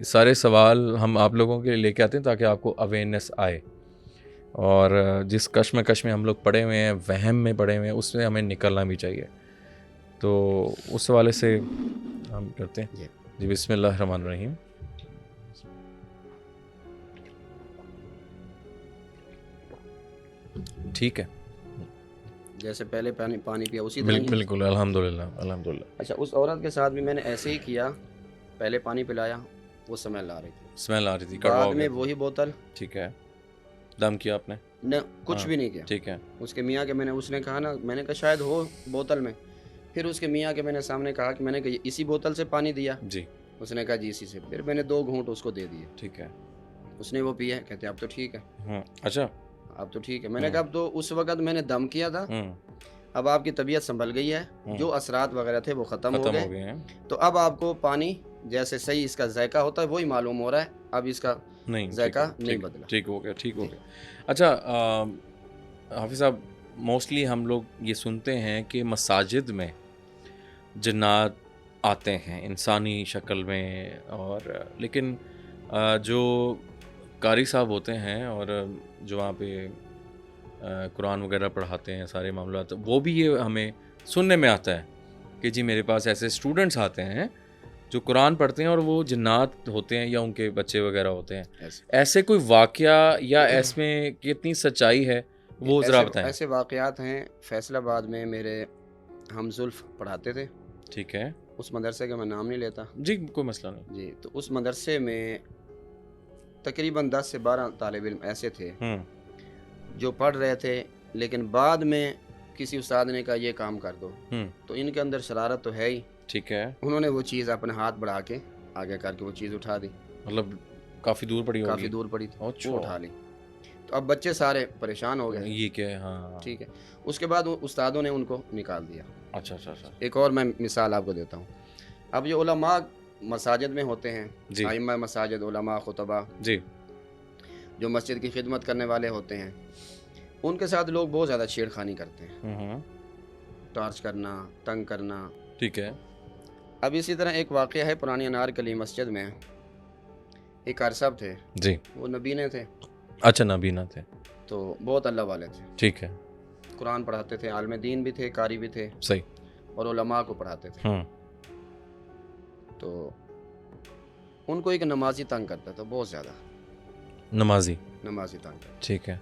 سارے سوال ہم آپ لوگوں کے لیے لے کے آتے ہیں تاکہ آپ کو اویئرنیس آئے, اور جس کشمکش میں ہم لوگ پڑے ہوئے ہیں, وہم میں پڑے ہوئے ہیں, اس میں ہمیں نکلنا بھی چاہیے. تو اس حوالے سے ہم کرتے ہیں جی. بسم اللہ الرحمن الرحیم. ٹھیک ہے, جیسے پہلے پانی پیا اسی طرح. بالکل, الحمدللہ. اچھا اس عورت کے ساتھ بھی میں نے ایسے ہی کیا, پہلے پانی پلایا, وہ سمیل آ رہی تھی, اسمیل آ رہی تھی, کڑوا بعد ہو میں گیا. وہی بوتل, ٹھیک ہے, دم کیا آپ نے؟ نہ کچھ بھی نہیں کیا. ٹھیک ہے. اس کے میاں کے میں نے, اس نے کہا نا, میں نے کہا شاید ہو بوتل میں, پھر اس کے میاں کے میں نے سامنے کہا کہ میں نے اسی بوتل سے پانی دیا, جی. اس نے کہا جی اسی سے. پھر میں نے 2 گھونٹ اس کو دے دیے, ٹھیک ہے. اس نے وہ پیا, کہتے اب تو ٹھیک ہے, اچھا. اب تو ٹھیک ہے. میں نے کہا اب تو اس وقت میں نے دم کیا تھا, ہوں. اب آپ کی طبیعت سنبھل گئی ہے, جو اثرات وغیرہ تھے وہ ختم ہو گئے ہیں, تو اب آپ کو پانی جیسے صحیح اس کا ذائقہ ہوتا ہے وہی معلوم ہو رہا ہے, اب اس کا نہیں ذائقہ نہیں بدلا. ٹھیک ہو گیا, ٹھیک ہو گیا. اچھا حافظ صاحب, موسٹلی ہم لوگ یہ سنتے ہیں کہ مساجد میں جنات آتے ہیں انسانی شکل میں, اور لیکن جو قاری صاحب ہوتے ہیں اور جو وہاں پہ قرآن وغیرہ پڑھاتے ہیں, سارے معاملات, وہ بھی یہ ہمیں سننے میں آتا ہے کہ جی میرے پاس ایسے اسٹوڈنٹس آتے ہیں جو قرآن پڑھتے ہیں اور وہ جنات ہوتے ہیں یا ان کے بچے وغیرہ ہوتے ہیں. ایسے کوئی واقعہ یا اس میں کتنی سچائی ہے وہ ذرا بتائیں. ایسے واقعات ہیں. فیصل آباد میں میرے ہم زلف پڑھاتے تھے. ٹھیک ہے. اس مدرسے کا میں نام نہیں لیتا. جی کوئی مسئلہ نہیں. جی, تو اس مدرسے میں تقریباً 10 سے 12 طالب علم ایسے تھے جو پڑھ رہے تھے, لیکن بعد میں کسی استاد نے کہا یہ کام کر دو, تو ان کے اندر شرارت تو ہے ہی. ٹھیک ہے. انہوں نے وہ چیز اپنے ہاتھ بڑھا کے آگے کر کے وہ چیز اٹھا دی. مطلب کافی دور پڑی ہوگی. کافی دور پڑی تھی, اچھا. وہ اٹھا لی. تو اب بچے سارے پریشان ہو گئے. یہ کیا ہے. ہاں ٹھیک ہے. اس کے بعد استادوں نے ان کو نکال دیا. اچھا اچھا اچھا. ایک اور میں مثال آپ کو دیتا ہوں. اب یہ علماء مساجد میں ہوتے ہیں, ائمہ مساجد, علماء, خطبہ, جی, جو مسجد کی خدمت کرنے والے ہوتے ہیں, ان کے ساتھ لوگ بہت زیادہ چھیڑ خانی کرتے ہیں, ٹارچ کرنا, تنگ کرنا. ٹھیک ہے. اب اسی طرح ایک واقعہ ہے پرانی انارکلی مسجد میں, ایک قاری صاحب تھے. جی. وہ نبینے تھے. اچھا, نابینا تھے. تو بہت اللہ والے تھے. ٹھیک ہے. قرآن پڑھاتے تھے, عالم دین بھی تھے, قاری بھی تھے. صحیح. اور علماء کو پڑھاتے تھے. تو ان کو ایک نمازی تنگ کرتا تھا بہت زیادہ. نمازی تنگ کرتا. ٹھیک ہے.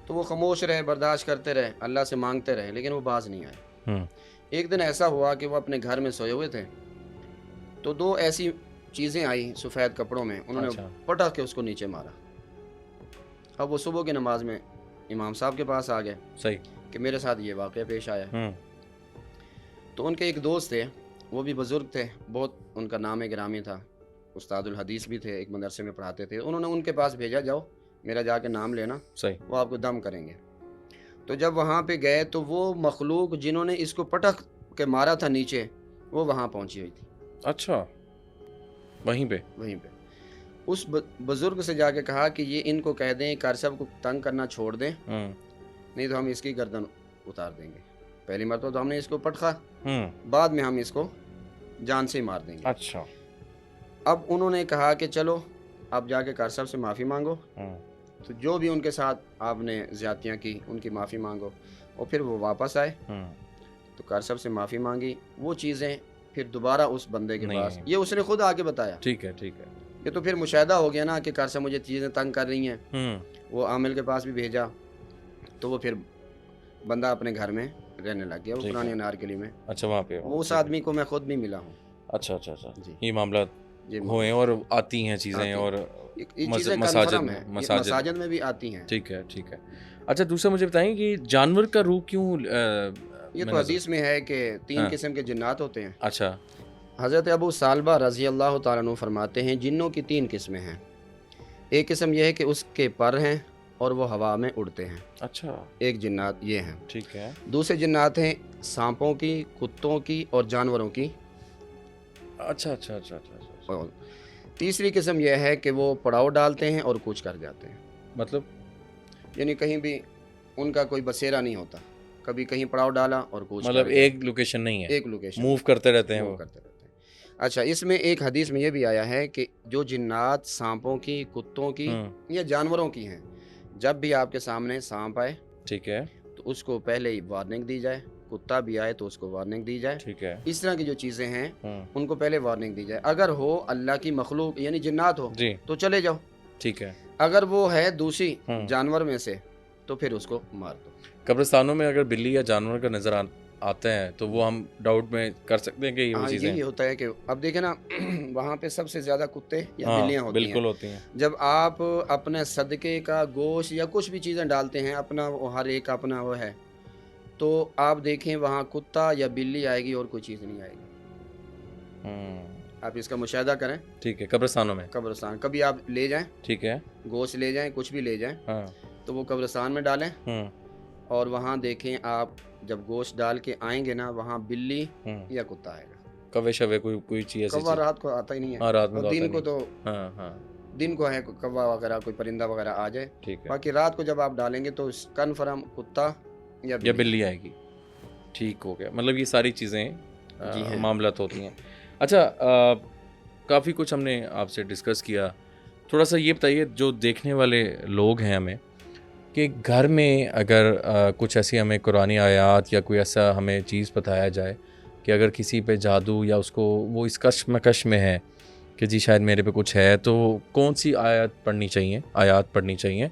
تو وہ خاموش رہے, برداشت کرتے رہے, اللہ سے مانگتے رہے, لیکن وہ باز نہیں آئے. ایک دن ایسا ہوا کہ وہ اپنے گھر میں سوئے ہوئے تھے, تو 2 ایسی چیزیں آئی سفید کپڑوں میں, انہوں نے پٹک کے اس کو نیچے مارا. اب وہ صبح کی نماز میں امام صاحب کے پاس آ گئے. صحیح. کہ میرے ساتھ یہ واقعہ پیش آیا. تو ان کے ایک دوست تھے, وہ بھی بزرگ تھے بہت, ان کا نام گرامی تھا, استاد الحدیث بھی تھے, ایک مدرسے میں پڑھاتے تھے. انہوں نے ان کے پاس بھیجا, جاؤ میرا جا کے نام لینا. صحیح. وہ آپ کو دم کریں گے. تو جب وہاں پہ گئے تو وہ مخلوق جنہوں نے اس کو پٹک کے مارا تھا نیچے, وہ وہاں پہنچی ہوئی تھی. اچھا, وہیں پہ اس بزرگ سے جا کے کہا کہ یہ ان کو کہہ دیں قاری صاحب کو تنگ کرنا چھوڑ دیں, نہیں تو ہم اس کی گردن اتار دیں گے. پہلی مرتبہ تو ہم نے اس کو پٹخا, بعد میں ہم اس کو جان سے مار دیں گے. اچھا. اب انہوں نے کہا کہ چلو آپ جا کے قاری صاحب سے معافی مانگو. تو جو بھی ان کے ساتھ آپ نے زیادتیاں کی ان کی معافی مانگو. اور پھر وہ واپس آئے, تو قاری صاحب سے معافی مانگی. وہ چیزیں پھر دوبارہ اس بندے کے پاس, یہ اس نے خود آ کے بتایا. ٹھیک ہے. ٹھیک ہے. یہ تو پھر مشاہدہ ہو گیا نا کہ قاری صاحب مجھے چیزیں تنگ کر رہی ہیں. وہ عامل کے پاس بھی بھیجا, تو وہ پھر بندہ اپنے گھر میں رہنے لگ گیا, وہ پرانی انارکلی میں. اچھا, وہاں پہ وہ اس آدمی کو میں خود بھی ملا ہوں. اچھا اچھا اچھا. یہ معاملات ہوئے اور آتی ہیں چیزیں, اور مساجد میں بھی آتی ہیں. ٹھیک ہے. ٹھیک ہے. اچھا, دوسرا مجھے بتائیں کہ جانور کا روح کیوں, یہ تو حدیث میں ہے کہ 3 قسم کے جنات ہوتے ہیں. اچھا. حضرت ابو ثعلبہ رضی اللہ تعالیٰ عنہ فرماتے ہیں جنوں کی 3 قسمیں ہیں. ایک قسم یہ ہے کہ اس کے پر ہیں اور وہ ہوا میں اڑتے ہیں. اچھا. ایک جنات یہ ہیں. ٹھیک ہے. دوسرے جنات ہیں سانپوں کی, کتوں کی اور جانوروں کی. اچھا اچھا اچھا اچھا. اور تیسری قسم یہ ہے کہ وہ پڑاؤ ڈالتے ہیں اور کوچ کر جاتے ہیں. مطلب یعنی کہیں بھی ان کا کوئی بسیرا نہیں ہوتا, کبھی کہیں پڑاؤ ڈالا اور کوچ, مطلب ایک لوکیشن نہیں ہے, ایک لوکیشن, موو کرتے رہتے ہیں. اچھا, اس میں ایک حدیث میں یہ بھی آیا ہے کہ جو جنات سانپوں کی, کتوں کی یا جانوروں کی ہیں, جب بھی آپ کے سامنے سانپ آئے, ٹھیک ہے, تو اس کو پہلے ہی وارننگ دی جائے. کتا بھی آئے تو اس کو وارننگ دی جائے. ٹھیک ہے. اس طرح کی جو چیزیں ہیں ان کو پہلے وارننگ دی جائے. اگر ہو اللہ کی مخلوق یعنی جنات ہو تو چلے جاؤ. ٹھیک ہے. اگر وہ ہے دوسری جانور میں سے تو پھر اس کو مار دو. قبرستانوں میں اگر بلی یا جانور کا نظر آتے ہیں تو وہ ہم ڈاؤٹ میں کر سکتے ہیں کہ یہ وہ ہاں چیزیں یہی ہوتا ہے کہ اب دیکھیں نا وہاں پہ سب سے زیادہ کتے یا ہاں بلیاں ہوتی ہیں. بالکل ہوتی ہیں. جب آپ اپنے صدقے کا گوشت یا کچھ بھی چیزیں ڈالتے ہیں اپنا ہر ایک اپنا وہ ہے تو آپ دیکھیں وہاں کتا یا بلی آئے گی اور کوئی چیز نہیں آئے گی. آپ اس کا مشاہدہ کریں. ٹھیک ہے. قبرستانوں میں قبرستان کبھی آپ لے جائیں, ٹھیک ہے. گوشت لے جائیں, کچھ بھی لے جائیں ہاں تو وہ قبرستان میں ڈالیں اور وہاں دیکھیں آپ جب گوشت ڈال کے آئیں گے نا وہاں بلی یا کتا آئے گا. کوے شوے کوئی چیز ایسی کوا رات کو آتا ہی نہیں ہے. ہاں رات میں اور دن کو تو ہاں ہاں دن کو ہے کوا وغیرہ کوئی پرندہ وغیرہ آ جائے. ٹھیک ہے. باقی رات کو جب آپ ڈالیں گے تو کنفرم کتا یا بلی آئے گی. ٹھیک ہو گیا. مطلب یہ ساری چیزیں جی ہیں معاملات ہوتی ہیں. اچھا کافی کچھ ہم نے آپ سے ڈسکس کیا. تھوڑا سا یہ بتائیے جو دیکھنے والے لوگ ہیں ہمیں کہ گھر میں اگر کچھ ایسی ہمیں قرآنی آیات یا کوئی ایسا ہمیں چیز بتایا جائے کہ اگر کسی پہ جادو یا اس کو وہ اس کشمکش میں ہے کہ جی شاید میرے پہ کچھ ہے تو کون سی آیات پڑھنی چاہیے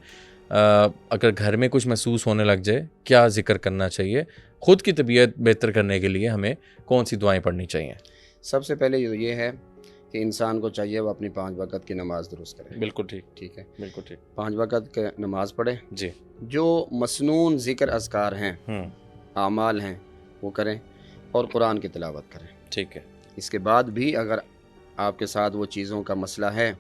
اگر گھر میں کچھ محسوس ہونے لگ جائے کیا ذکر کرنا چاہیے, خود کی طبیعت بہتر کرنے کے لیے ہمیں کون سی دعائیں پڑھنی چاہیے؟ سب سے پہلے یہ ہے کہ انسان کو چاہیے وہ اپنی 5 وقت کی نماز درست کرے. بالکل ٹھیک. ٹھیک ہے. بالکل ٹھیک. 5 وقت کی نماز پڑھے. جی. جو مسنون ذکر اذکار ہیں اعمال ہیں وہ کریں اور قرآن کی تلاوت کریں. ٹھیک ہے. اس کے بعد بھی اگر آپ کے ساتھ وہ چیزوں کا مسئلہ ہے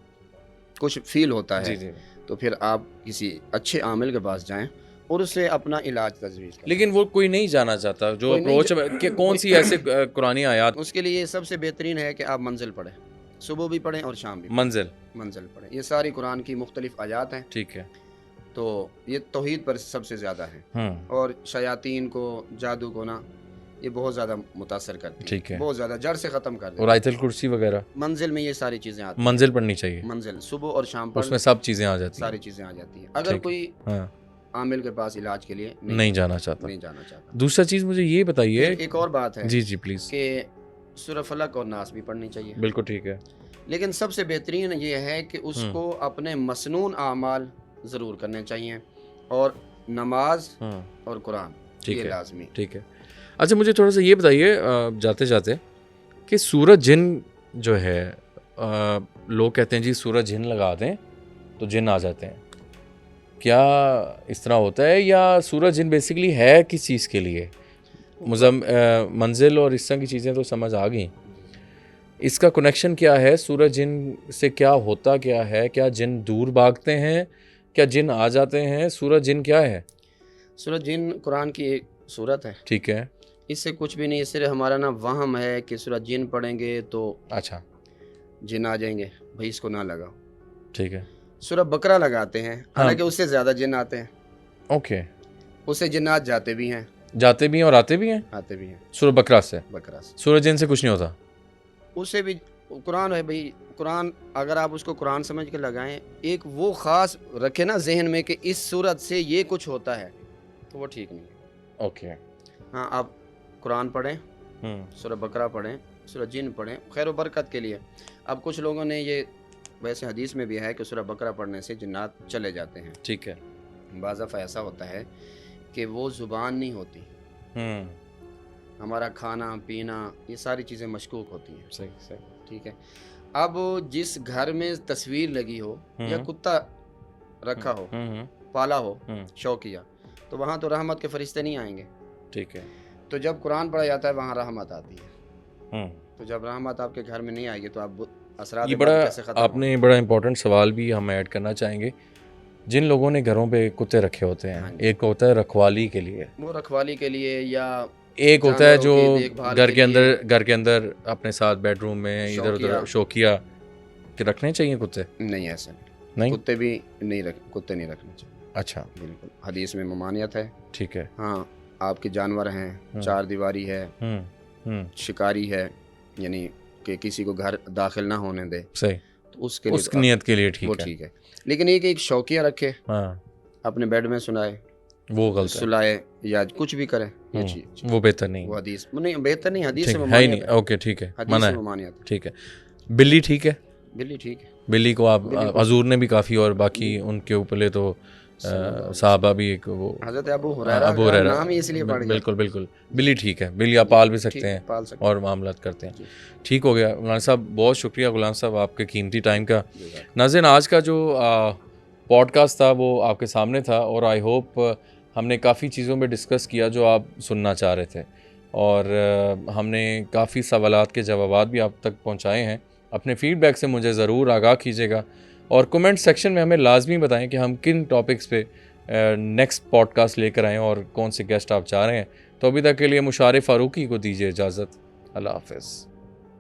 کچھ فیل ہوتا ہے جی تو پھر آپ کسی اچھے عامل کے پاس جائیں اور اس سے اپنا علاج تجویز کریں. لیکن وہ کوئی نہیں جانا چاہتا جو اپروچ کہ کون سی ایسے قرآنی آیات. اس کے لیے سب سے بہترین ہے کہ آپ منزل پڑھیں, صبح بھی پڑھیں اور شام بھی منزل پڑھیں. یہ ساری قرآن کی مختلف آیات ہیں. ٹھیک ہے. تو یہ توحید پر سب سے زیادہ ہے اور شیاطین کو جادو کو نا یہ بہت زیادہ متاثر کرتی ہے, بہت زیادہ جڑ سے ختم کر دیتی ہے. اور آیت الکرسی وغیرہ منزل میں یہ ساری چیزیں آتی ہیں. منزل پڑھنی چاہیے. منزل صبح اور شام پر اس میں سب چیزیں آ جاتی ہیں. ساری چیزیں آ جاتی ہیں. اگر کوئی عامل کے پاس علاج کے لیے نہیں جانا چاہتا. دوسرا چیز مجھے یہ بتائیے, ایک اور بات ہے. جی پلیز. کہ سورہ فلق اور ناس بھی پڑھنی چاہیے. بالکل ٹھیک ہے. لیکن سب سے بہترین یہ ہے کہ اس کو اپنے مسنون اعمال ضرور کرنے چاہیے اور نماز اور قرآن یہ لازمی. ٹھیک ہے. اچھا مجھے تھوڑا سا یہ بتائیے جاتے جاتے کہ سورج جن جو ہے لوگ کہتے ہیں جی سورج جن لگا دیں تو جن آ جاتے ہیں, کیا اس طرح ہوتا ہے یا سورج جن بیسیکلی ہے کس چیز کے لیے؟ منزل اور اس طرح کی چیزیں تو سمجھ آ گئیں, اس کا کنیکشن کیا ہے سورج جن سے؟ کیا ہوتا کیا ہے؟ کیا جن دور بھاگتے ہیں؟ کیا جن آ جاتے ہیں؟ سورج جن کیا ہے؟ سورج جن قرآن کی ایک صورت ہے. ٹھیک ہے. اس سے کچھ بھی نہیں, صرف ہمارا نا وہم ہے کہ سورج جن پڑھیں گے تو اچھا جن آ جائیں گے. بھائی اس کو نہ لگاؤ. ٹھیک ہے. سورہ بقرہ لگاتے ہیں حالانکہ اس سے زیادہ جن آتے ہیں. اوکے. اس سے جنات جاتے بھی ہیں اور آتے بھی ہیں. سورہ بقرہ سے سورج جن سے کچھ نہیں ہوتا. اس سے بھی قرآن ہے بھائی. قرآن اگر آپ اس کو قرآن سمجھ کے لگائیں, ایک وہ خاص رکھے نا ذہن میں کہ اس صورت سے یہ کچھ ہوتا ہے تو وہ ٹھیک نہیں ہے. اوکے. ہاں آپ قرآن پڑھیں, سورہ بقرہ پڑھیں, سورہ جن پڑھیں خیر و برکت کے لیے. اب کچھ لوگوں نے یہ ویسے حدیث میں بھی ہے کہ سورہ بقرہ پڑھنے سے جنات چلے جاتے ہیں. ٹھیک ہے. بعض دفعہ ایسا ہوتا ہے کہ وہ زبان نہیں ہوتی, ہمارا کھانا پینا یہ ساری چیزیں مشکوک ہوتی ہیں. صحیح. ٹھیک ہے. اب جس گھر میں تصویر لگی ہو یا کتا رکھا ہو پالا ہو شوقیہ, تو وہاں تو رحمت کے فرشتے نہیں آئیں گے. ٹھیک ہے. تو جب قرآن پڑھا جاتا ہے وہاں رحمت آتی ہے. تو جب رحمت آپ کے گھر میں نہیں آئے گی تو آپ اثرات کیسے ختم؟ آپ نے بڑا امپورٹنٹ سوال بھی ہم ایڈ کرنا چاہیں گے. جن لوگوں نے گھروں پہ کتے رکھے ہوتے ہیں, ایک ہوتا ہے رکھوالی کے لیے, وہ رکھوالی کے لیے, یا ایک ہوتا ہے جو گھر کے اندر اپنے ساتھ بیڈ روم میں ادھر ادھر شوقیہ کہ رکھنے چاہیے کتے. نہیں ایسا نہیں, کتے بھی نہیں کتے نہیں رکھنے چاہیے. اچھا. بالکل حدیث میں ممانعت ہے. ٹھیک ہے. ہاں آپ کے جانور ہیں, 4 دیواری ہے, شکاری ہے, یعنی کہ کسی کو گھر داخل نہ ہونے دے. صحیح. تو اس کے لیے اس نیت کے لیے ٹھیک ہے. لیکن ایک شوقیہ رکھے, اپنے بیڈ میں سنائے, وہ غلط سلائے یا کچھ بھی کرے, وہ بہتر نہیں. وہ حدیث نہیں, بہتر نہیں, حدیث سے ہے نہیں. اوکے ٹھیک ہے, منع ہے. ٹھیک ہے. بلی ٹھیک ہے. بلی ٹھیک ہے. بلی کو آپ حضور نے بھی کافی, اور باقی ان کے اوپر تو صحابہ بھی ایک وہ حضرت ابو ہریرہ ابو کا ہریرہ نام ہی اس لیے پڑ گیا. بالکل بالکل بلی ٹھیک ہے، بلی آپ پال بھی سکتے ہیں پال سکتے اور معاملات کرتے ہیں. جی. ٹھیک ہو گیا مولانا صاحب، بہت شکریہ غلام صاحب آپ کے قیمتی ٹائم کا. ناظرین آج کا جو پوڈ کاسٹ تھا وہ آپ کے سامنے تھا، اور آئی ہوپ ہم نے کافی چیزوں پہ ڈسکس کیا جو آپ سننا چاہ رہے تھے، اور ہم نے کافی سوالات کے جوابات بھی آپ تک پہنچائے ہیں. اپنے فیڈ بیک سے مجھے ضرور آگاہ کیجیے گا، اور کومنٹ سیکشن میں ہمیں لازمی بتائیں کہ ہم کن ٹاپکس پہ نیکسٹ پوڈ کاسٹ لے کر آئیں اور کون سے گیسٹ آپ چاہ رہے ہیں. تو ابھی تک کے لیے مشارف فاروقی کو دیجیے اجازت. اللہ حافظ.